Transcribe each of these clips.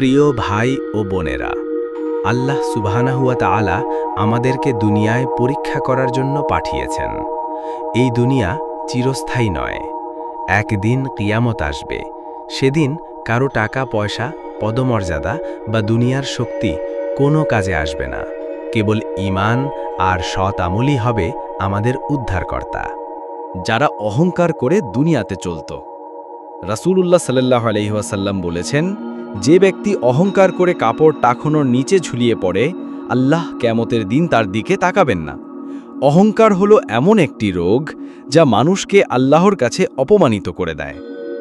প্রিয় ভাই ও বোনেরা, আল্লাহ সুবহানাহু ওয়া তাআলা আমাদেরকে দুনিয়ায় পরীক্ষা করার জন্য পাঠিয়েছেন। এই দুনিয়া চিরস্থায়ী নয়। একদিন কিয়ামত আসবে। সেদিন কারো টাকা পয়সা, পদমর্যাদা বা দুনিয়ার শক্তি কোনো কাজে আসবে না। কেবল ঈমান আর সৎ আমলই হবে আমাদের উদ্ধারকর্তা। যারা অহংকার করে দুনিয়াতে চলত। রাসূলুল্লাহ সাল্লাল্লাহু আলাইহি ওয়াসাল্লাম বলেছেন, যে ব্যক্তি অহংকার করে কাপড় টাকনোর নিচে ঝুলিয়ে পড়ে, আল্লাহ কিয়ামতের দিন তার দিকে তাকাবেন না। অহংকার হলো এমন একটি রোগ যা মানুষকে আল্লাহর কাছে অপমানিত করে দেয়।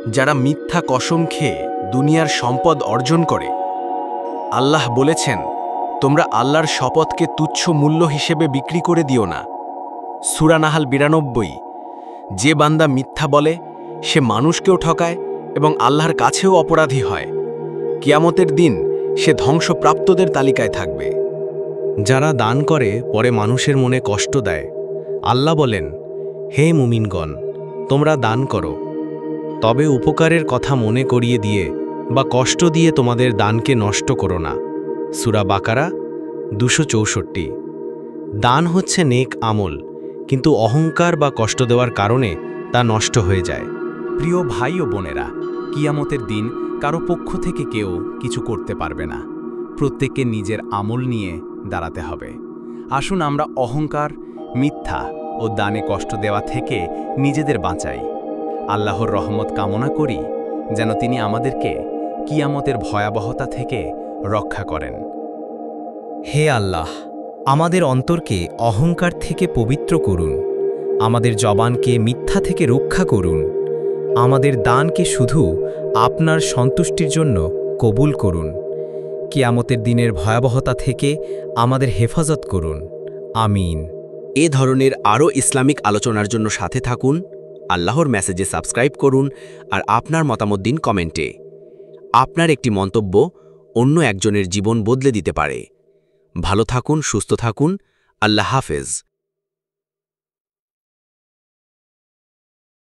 যারা মিথ্যা কসম খেয়ে দুনিয়ার সম্পদ অর্জন করে, আল্লাহ বলেছেন, তোমরা আল্লাহর শপথকে তুচ্ছ মূল্য হিসেবে বিক্রি করে দিও না। সূরা নাহাল 92। যে বান্দা মিথ্যা বলে সে মানুষকেও ঠকায় এবং আল্লাহর কাছেও অপরাধী হয়। কিয়ামতের দিন সে ধ্বংসপ্রাপ্তদের তালিকায় থাকবে। যারা দান করে পরে মানুষের মনে কষ্ট দেয়, আল্লাহ বলেন, হে মুমিনগণ, তোমরা দান করো, তবে উপকারের কথা মনে করিয়ে দিয়ে বা কষ্ট দিয়ে তোমাদের দানকে নষ্ট করো না। সূরা বাকারা 264। দান হচ্ছে নেক আমল, কিন্তু অহংকার বা কষ্ট দেওয়ার কারণে তা নষ্ট হয়ে যায়। প্রিয় ভাই ও বোনেরা, কিয়ামতের দিন কারো পক্ষ থেকে কেউ কিছু করতে পারবে না। প্রত্যেককে নিজের আমল নিয়ে দাঁড়াতে হবে। আসুন আমরা অহংকার, মিথ্যা ও দানে কষ্ট দেওয়া থেকে নিজেদের বাঁচাই। আল্লাহর রহমত কামনা করি যেন তিনি আমাদেরকে কিয়ামতের ভয়াবহতা থেকে রক্ষা করেন। হে আল্লাহ, আমাদের অন্তরকে অহংকার থেকে পবিত্র করুন, আমাদের জবানকে মিথ্যা থেকে রক্ষা করুন, আমাদের দানকে শুধু আপনার সন্তুষ্টির জন্য কবুল করুন। কিয়ামতের দিনের ভয়াবহতা থেকে আমাদের হেফাজত করুন। আমিন। এ ধরনের আরও ইসলামিক আলোচনার জন্য সাথে থাকুন। আল্লাহর মেসেজে সাবস্ক্রাইব করুন আর আপনার মতামত দিন কমেন্টে। আপনার একটি মন্তব্য অন্য একজনের জীবন বদলে দিতে পারে। ভালো থাকুন, সুস্থ থাকুন। আল্লাহ হাফেজ।